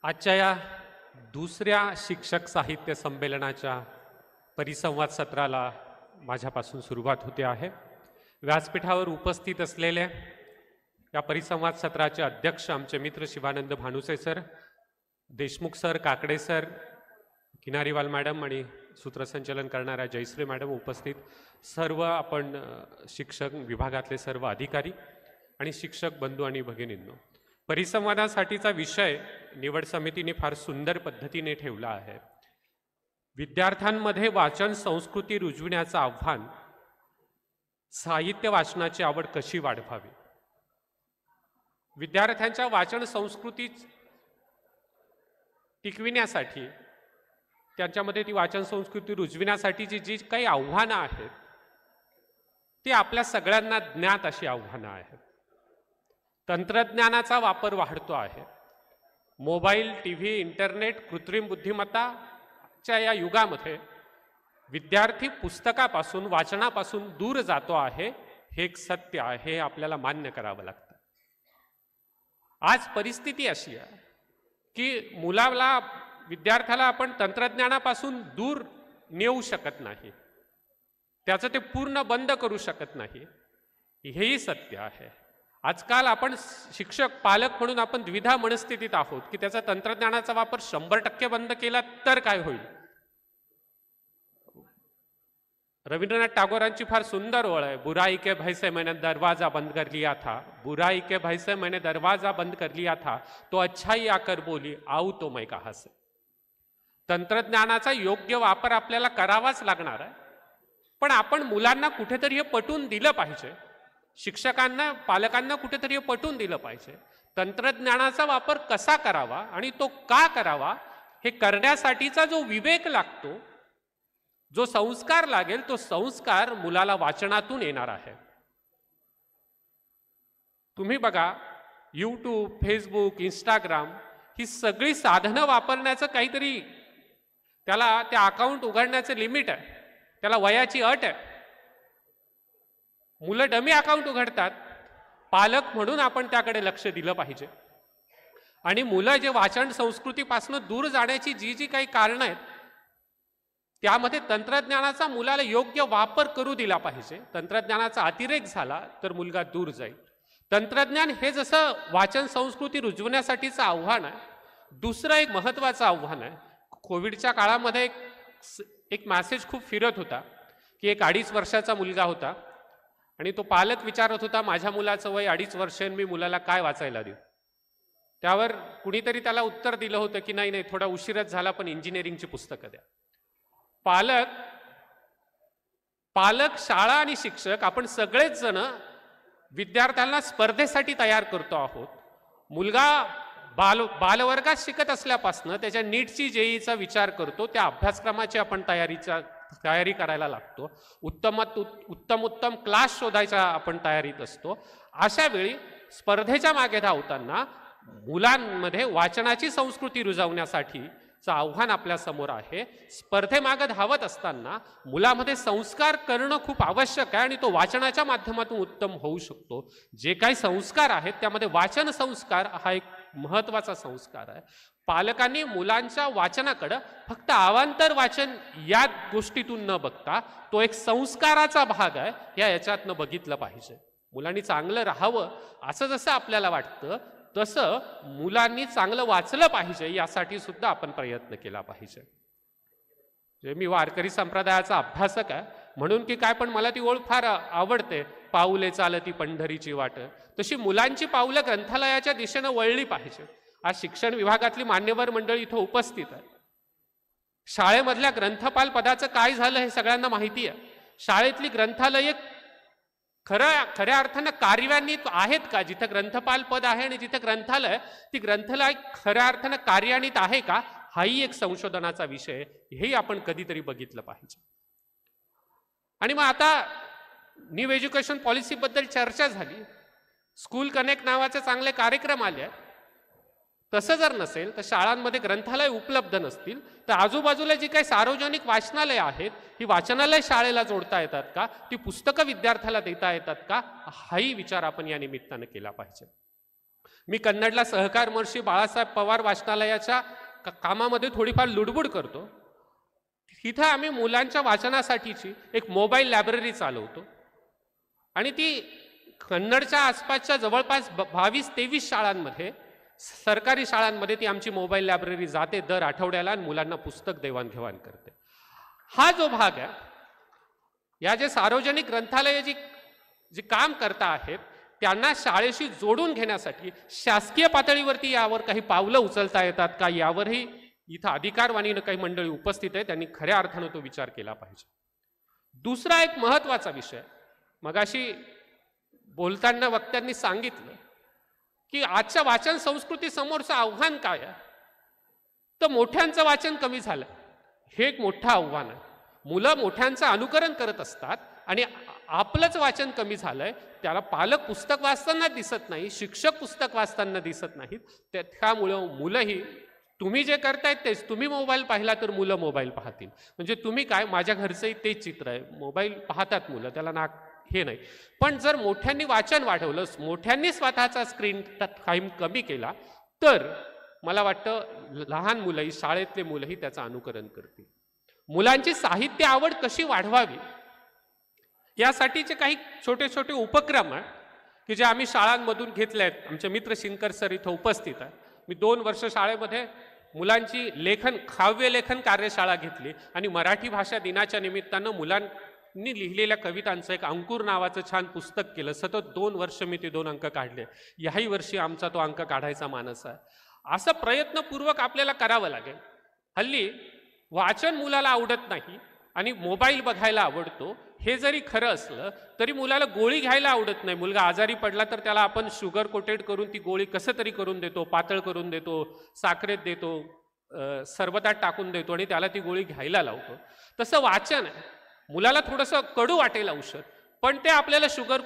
आजच्या या दुसऱ्या शिक्षक साहित्य संमेलनाच्या परिसंवाद सत्राला माझ्यापासून सुरुवात होते आहे. व्यासपीठावर उपस्थित असलेले या परिसंवाद सत्राचे अध्यक्ष आमचे मित्र Shivanand Bhanuse sir, Deshmukh sir, Kakade sir, Kinariwal madam आणि सूत्रसंचलन करणाऱ्या जयश्री मॅडम, उपस्थित सर्व आपण शिक्षक विभागातले सर्व अधिकारी आणि शिक्षक बंधू आणि भगिनींनो, परिसंवादासाठीचा विषय निवड समितीने फार सुंदर पद्धतीने ठेवला आहे. विद्यार्थ्यांमध्ये वाचन संस्कृती रुजविण्याचं आव्हान, साहित्य वाचनाची आवड कशी वाढवावी. विद्यार्थ्यांच्या वाचन संस्कृती टिकविण्यासाठी, त्यांच्यामध्ये ती वाचन संस्कृती रुजविण्यासाठीची जी काही आव्हानं आहेत ती आपल्या सगळ्यांना ज्ञात अशी आव्हानं आहेत. तंत्रज्ञानाचा वापर वाढतो आहे. मोबाईल, टीव्ही, इंटरनेट, कृत्रिम बुद्धिमत्ताच्या या युगामध्ये विद्यार्थी पुस्तकापासून, वाचनापासून दूर जातो आहे. हे एक सत्य आहे, हे आपल्याला मान्य करावं लागतं. आज परिस्थिती अशी आहे की विद्यार्थ्याला आपण तंत्रज्ञानापासून दूर नेऊ शकत नाही, त्याचं ते पूर्ण बंद करू शकत नाही, हेही सत्य आहे. आजकाल आपण शिक्षक, पालक म्हणून आपण द्विधा मनस्थितीत आहोत की त्याचा तंत्रज्ञानाचा वापर 100% बंद केला तर काय होईल. रवींद्रनाथ टागोरांची फार सुंदर ओळ आहे, बुराई के भय से मैंने दरवाजा बंद कर लिया था, बुराई के भय से मैंने दरवाजा बंद कर लिया था, तो अच्छाई आकर बोली आऊ तो मैं कहां से. तंत्रज्ञानाचा योग्य वापर आपल्याला करावाच लागणार आहे, पण आपण मुलांना कुठेतरी हे पटवून दिलं पाहिजे. शिक्षकांना, पालकांना कुठेतरी हे पटवून दिलं पाहिजे. तंत्रज्ञानाचा वापर कसा करावा आणि तो का करावा, हे करण्यासाठीचा जो विवेक लागतो, जो संस्कार लागेल, तो संस्कार मुलाला वाचनातून येणार आहे. तुम्ही बघा, यूट्यूब, फेसबुक, इंस्टाग्राम ही सगळी साधनं वापरण्याचं काहीतरी, त्याला त्या अकाउंट उघडण्याचं लिमिट आहे, त्याला वयाची अट आहे. मुलं डमी अकाउंट उघडतात. पालक म्हणून आपण त्याकडे लक्ष दिलं पाहिजे. आणि मुलं जे वाचन संस्कृतीपासून दूर जाण्याची जी जी काही कारणं आहेत, त्यामध्ये तंत्रज्ञानाचा मुलाला योग्य वापर करू दिला पाहिजे. तंत्रज्ञानाचा अतिरेक झाला तर मुलगा दूर जाईल. तंत्रज्ञान हे जसं वाचन संस्कृती रुजवण्यासाठीचं आव्हान आहे, दुसरं एक महत्त्वाचं आव्हान आहे. कोविडच्या काळामध्ये एक मेसेज खूप फिरत होता की एक 2.5 वर्षाचा मुलगा होता आणि तो पालक विचारत होता, माझ्या मुलाचं वय 2.5 वर्ष, मी मुलाला काय वाचायला देऊ. त्यावर कुणीतरी त्याला उत्तर दिलं होतं की नाही, थोडा उशीरच झाला, पण इंजिनिअरिंगची पुस्तकं द्या. पालक, शाळा आणि शिक्षक आपण सगळेच जण विद्यार्थ्यांना स्पर्धेसाठी तयार करतो आहोत. मुलगा बालवर्गात शिकत असल्यापासून त्याच्या नीटची, जेईचा विचार करतो, त्या अभ्यासक्रमाची आपण तयारी करायला लागतो. उत्तम क्लास शोधायचा आपण तयारीत असतो. अशा वेळी स्पर्धेच्या मागे धावताना मुलांमध्ये वाचनाची संस्कृती रुजवण्यासाठीचं आव्हान आपल्या समोर आहे. स्पर्धेमागे धावत असताना मुलामध्ये संस्कार करणं खूप आवश्यक आहे आणि तो वाचनाच्या माध्यमातून उत्तम होऊ शकतो. जे काही संस्कार आहेत त्यामध्ये वाचन संस्कार हा एक महत्त्वाचा संस्कार आहे. पालकांनी मुलांच्या वाचनाकडे फक्त अवांतर वाचन या गोष्टीतून न बघता तो एक संस्काराचा भाग आहे याच्यातनं बघितलं पाहिजे. मुलांनी चांगलं राहावं असं जसं आपल्याला वाटतं, तसं मुलांनी चांगलं वाचलं पाहिजे यासाठी सुद्धा आपण प्रयत्न केला पाहिजे. मी वारकरी संप्रदायाचा अभ्यासक आहे म्हणून की काय, पण मला ती ओळ फार आवडते, पाऊले चालती पंढरीची वाट. तशी मुलांची पाऊलं ग्रंथालयाच्या दिशेनं वळली पाहिजे. आज शिक्षण विभागातली मान्यवर मंडळी इथं उपस्थित आहे. शाळेमधल्या ग्रंथपाल पदाचं काय झालं हे सगळ्यांना माहिती आहे. शाळेतली ग्रंथालय खऱ्या अर्थानं कार्यान्वित आहेत का? जिथं ग्रंथपाल पद आहे आणि जिथं ग्रंथालय, ती ग्रंथालय खऱ्या अर्थानं कार्यान्वित आहे का, हाही एक संशोधनाचा विषय, हेही आपण कधीतरी बघितलं पाहिजे. आणि मग आता न्यू एज्युकेशन पॉलिसीबद्दल चर्चा झाली, स्कूल कनेक्ट नावाचे चांगले कार्यक्रम आले आहेत. तसं जर नसेल तर शाळांमध्ये ग्रंथालय उपलब्ध नसतील तर आजूबाजूला जी काही सार्वजनिक वाचनालय आहेत, ही वाचनालय शाळेला जोडता येतात का, ती पुस्तकं विद्यार्थ्याला देता येतात का, हाही विचार आपण या निमित्तानं केला पाहिजे. मी कन्नडला सहकार महर्षी बाळासाहेब पवार वाचनालयाच्या कामामध्ये थोडीफार लुडबुड करतो. तिथं आम्ही मुलांच्या वाचनासाठीची एक मोबाईल लायब्ररी चालवतो आणि ती कन्नडच्या आसपासच्या जवळपास 22-23 शाळांमध्ये, सरकारी शाळांमध्ये ती आमची मोबाईल लायब्ररी जाते दर आठवड्याला आणि मुलांना पुस्तक देवाणघेवाण करते. हा जो भाग आहे, या जे सार्वजनिक ग्रंथालय जी काम करता आहेत त्यांना शाळेशी जोडून घेण्यासाठी शासकीय पातळीवरती यावर काही पावलं उचलता येतात का, यावरही इथं अधिकारवाणीनं काही मंडळी उपस्थित आहे, त्यांनी खऱ्या अर्थानं तो विचार केला पाहिजे. दुसरा एक महत्त्वाचा विषय, मगाशी बोलताना वक्त्यांनी सांगितलं की आजच्या वाचन संस्कृती समोरचं आव्हान काय आहे, तर मोठ्यांचं वाचन कमी झालं, हे एक मोठं आव्हान आहे. मुलं मोठ्यांचं अनुकरण करत असतात आणि आपलंच वाचन कमी झालंय. त्याला पालक पुस्तक वाचताना दिसत नाही, शिक्षक पुस्तक वाचताना दिसत नाहीत. त्यामुळं मुलंही तुम्ही जे करतायत तेच, तुम्ही मोबाईल पाहिला तर मुलं मोबाईल पाहतील. म्हणजे तुम्ही काय, माझ्या घरचंही तेच चित्र आहे, मोबाईल पाहतात मुलं, त्याला हे नाही. पण जर मोठ्यांनी वाचन वाढवलं, मोठ्यांनी स्वतःचा स्क्रीन टाईम कमी केला, तर मला वाटतं लहान मुलंही, शाळेतले मुलंही त्याचं अनुकरण करतील. मुलांची साहित्य आवड कशी वाढवावी यासाठीचे काही छोटे छोटे उपक्रम आहेत की जे आम्ही शाळांमधून घेतले आहेत. आमचे मित्र शिंकर सर इथं उपस्थित आहे. मी 2 वर्ष शाळेमध्ये मुलांची काव्य लेखन कार्यशाळा घेतली आणि मराठी भाषा दिनाच्या निमित्तानं मुलांनी लिहिलेल्या कवितांचं एक अंकुर नावाचं छान पुस्तक केलं. सतत 2 वर्ष मी ते 2 अंक काढले. याही वर्षी आमचा तो अंक काढायचा मानस आहे. असं प्रयत्नपूर्वक आपल्याला करावं लागेल. हल्ली वाचन मुलाला आवडत नाही आणि मोबाईल बघायला आवडतो. हे जरी खरं असलं तरी मुलाला गोळी घ्यायला आवडत नाही. मुलगा आजारी पडला तर त्याला आपण शुगर कोटेड करून ती गोळी कसं तरी करून देतो, पातळ करून देतो, साखरेत देतो, सरबतात टाकून देतो आणि त्याला ती गोळी घ्यायला लावतो. तसं वाचन आहे. मुलाला थोडंसं कडू वाटेल औषध, पण ते आपल्याला शुगर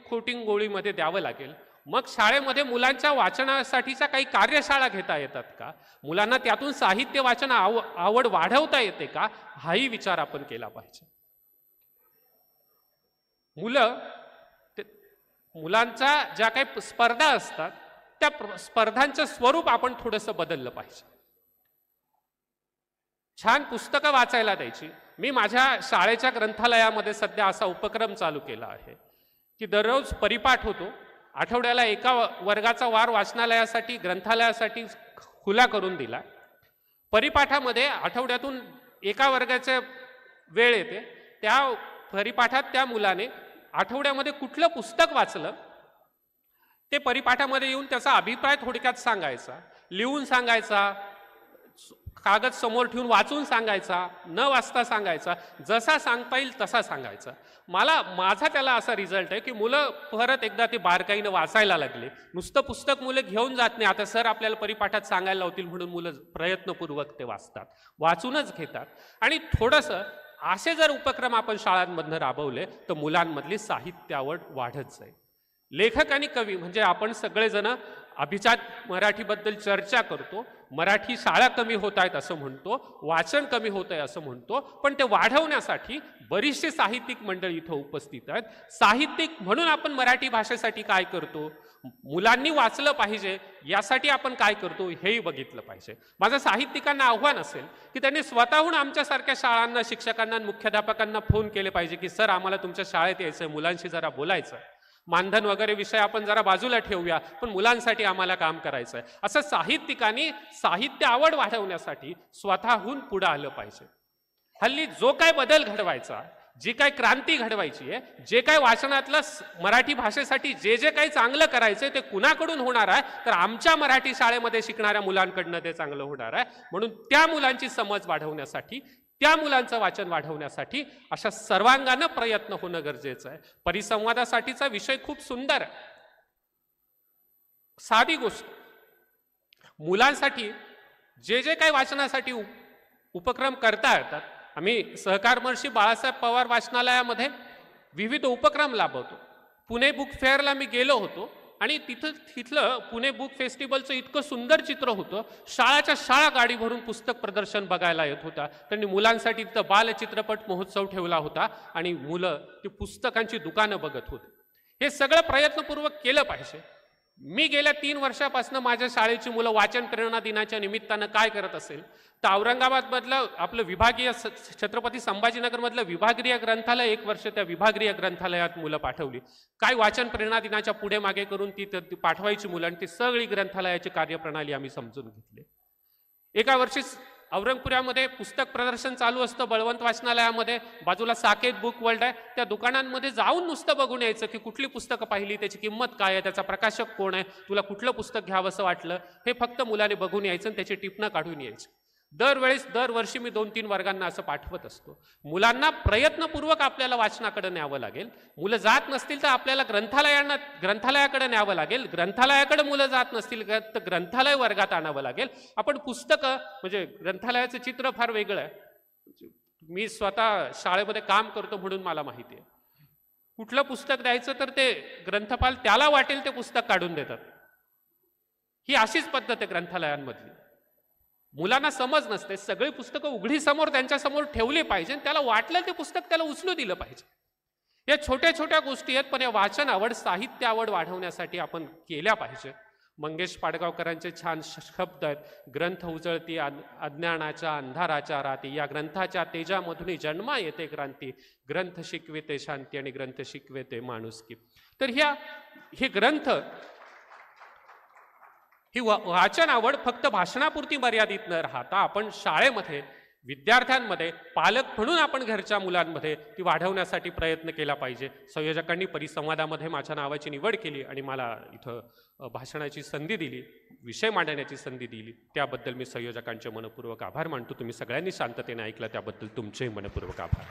कोटिंग गोळीमध्ये द्यावं लागेल. मग शाळेमध्ये मुलांच्या वाचनासाठीच्या काही कार्यशाळा घेता येतात का, मुलांना त्यातून साहित्य वाचन आवड वाढवता येते का, हाही विचार आपण केला पाहिजे. मुलांच्या ज्या काही स्पर्धा असतात त्या स्पर्धांचं स्वरूप आपण थोडंसं बदललं पाहिजे. छान पुस्तकं वाचायला द्यायची. मी माझ्या शाळेच्या ग्रंथालयामध्ये सध्या असा उपक्रम चालू केला आहे की दररोज परिपाठ होतो. आठवड्याला एका वर्गाचा वार वाचनालयासाठी, ग्रंथालयासाठी खुला करून दिला. परिपाठामध्ये आठवड्यातून एका वर्गाचे वेळ येते. त्या परिपाठात त्या मुलाने आठवड्यामध्ये कुठलं पुस्तक वाचलं ते परिपाठामध्ये येऊन त्याचा अभिप्राय थोडक्यात सांगायचा, लिहून सांगायचा, कागद समोर ठेवून वाचून सांगायचा, न वाचता सांगायचा, जसा सांगता येईल तसा सांगायचा. माझा त्याला असा रिझल्ट आहे की मुलं परत एकदा ते बारकाईनं वाचायला लागले. नुसतं पुस्तक मुलं घेऊन जात नाही. आता सर आपल्याला परिपाठात सांगायला लावतील म्हणून मुलं प्रयत्नपूर्वक ते वाचतात, वाचूनच घेतात. आणि थोडंसं असे जर उपक्रम आपण शाळांमधनं राबवले तर मुलांमधली साहित्य आवड वाढत जाईल. लेखक आणि कवी म्हणजे आपण सगळेजण अभिजात मराठीबद्दल चर्चा करतो. मराठी शाळा कमी होत आहेत असं म्हणतो, वाचन कमी होत आहे असं म्हणतो, पण ते वाढवण्यासाठी बरीचशी साहित्यिक मंडळी इथं उपस्थित आहेत. साहित्यिक म्हणून आपण मराठी भाषेसाठी काय करतो, मुलांनी वाचलं पाहिजे यासाठी आपण काय करतो हेही बघितलं पाहिजे. माझं साहित्यिकांना आव्हान असेल की त्यांनी स्वतःहून आमच्यासारख्या शाळांना, शिक्षकांना, मुख्याध्यापकांना फोन केले पाहिजे की सर आम्हाला तुमच्या शाळेत यायचं, मुलांशी जरा बोलायचं, मानधन वगैरे विषय आपण जरा बाजूला ठेवूया, पण मुलांसाठी आम्हाला काम करायचं आहे. असं साहित्यिकांनी साहित्य आवड वाढवण्यासाठी स्वतःहून पुढे आलं पाहिजे. हल्ली जो काय बदल घडवायचा, जी काय क्रांती घडवायची आहे, जे काय वाचनातलं मराठी भाषेसाठी जे काही चांगलं करायचंय ते कुणाकडून होणार आहे, तर आमच्या मराठी शाळेमध्ये शिकणाऱ्या मुलांकडनं ते चांगलं होणार आहे. म्हणून त्या मुलांची समज वाढवण्यासाठी, त्या मुलांचं वाचन वाढवण्यासाठी अशा सर्वांगानं प्रयत्न होणं गरजेचं आहे. परिसंवादासाठीचा विषय खूप सुंदर आहे. साधी गोष्ट, मुलांसाठी जे काही वाचनासाठी उपक्रम करता येतात, आम्ही सहकार महर्षी बाळासाहेब पवार वाचनालयामध्ये विविध उपक्रम राबवतो. पुणे बुक फेअरला मी गेलो होतो आणि तिथलं पुणे बुक फेस्टिवलचं इतकं सुंदर चित्र होतं. शाळाच्या शाळा गाडी भरून पुस्तक प्रदर्शन बघायला येत होता. त्यांनी मुलांसाठी तिथं बाल चित्रपट महोत्सव ठेवला होता आणि मुलं ती पुस्तकांची दुकानं बघत होती. हे सगळं प्रयत्नपूर्वक केलं पाहिजे. मी गेल्या 3 वर्षापासून माझ्या शाळेची मुलं वाचन प्रेरणा दिनाच्या निमित्तानं काय करत असेल तर औरंगाबादमधलं आपलं विभागीय छत्रपती संभाजीनगरमधलं विभागीय ग्रंथालय 1 वर्ष त्या विभागीय ग्रंथालयात मुलं पाठवली. काय वाचन प्रेरणा दिनाच्या पुढे मागे करून ती पाठवायची मुलं आणि ती सगळी ग्रंथालयाची कार्यप्रणाली आम्ही समजून घेतली. एका वर्षी औरंगपुरामध्ये पुस्तक प्रदर्शन चालू असतं बळवंत वाचनालयामध्ये, बाजूला साकेत बुक वर्ल्ड आहे. त्या दुकानांमध्ये जाऊन नुसतं बघून यायचं की कुठली पुस्तकं पाहिली, त्याची किंमत काय आहे, त्याचा प्रकाशक कोण आहे, तुला कुठलं पुस्तक घ्यावं असं वाटलं, हे फक्त मुलाने बघून यायचं आणि त्याची टिपणं काढून यायची. दरवर्षी मी 2-3 वर्गांना असं पाठवत असतो. मुलांना प्रयत्नपूर्वक आपल्याला वाचनाकडे न्यावं लागेल. मुलं जात नसतील तर आपल्याला ग्रंथालयाकडे न्यावं लागेल. ग्रंथालयाकडे मुलं जात नसतील तर ग्रंथालय वर्गात आणावं लागेल. आपण पुस्तकं म्हणजे ग्रंथालयाचं चित्र फार वेगळं आहे. मी स्वतः शाळेमध्ये काम करतो म्हणून मला माहिती आहे. कुठलं पुस्तक द्यायचं तर ते ग्रंथपाल त्याला वाटेल ते पुस्तक काढून देतात. ही अशीच पद्धत आहे ग्रंथालयांमधली. मुलांना समज नसते. सगळी पुस्तकं उघडी समोर त्यांच्या समोर ठेवली पाहिजे. त्याला वाटलं ते पुस्तक त्याला उचलू दिलं पाहिजे. या छोट्या छोट्या गोष्टी आहेत, पण या वाचन आवड, साहित्य आवड वाढवण्यासाठी आपण केल्या पाहिजे. मंगेश पाडगावकरांचे छान शब्द आहेत. ग्रंथ उजळती अज्ञानाच्या अंधाराच्या राती, या ग्रंथाच्या तेजामधून जन्मा येते क्रांती, ग्रंथ शिकविते शांती आणि ग्रंथ शिकविते माणुसकी. तर हे ग्रंथ, ही वाचन आवड फक्त भाषणापुरती मर्यादित न राहता आपण शाळेमध्ये, विद्यार्थ्यांमध्ये, पालक म्हणून आपण घरच्या मुलांमध्ये ती वाढवण्यासाठी प्रयत्न केला पाहिजे. संयोजकांनी परिसंवादामध्ये माझ्या नावाची निवड केली आणि मला इथं भाषणाची संधी दिली, विषय मांडण्याची संधी दिली, त्याबद्दल मी संयोजकांचे मनपूर्वक आभार मानतो. तुम्ही सगळ्यांनी शांततेने ऐकलं त्याबद्दल तुमचेही मनपूर्वक आभार.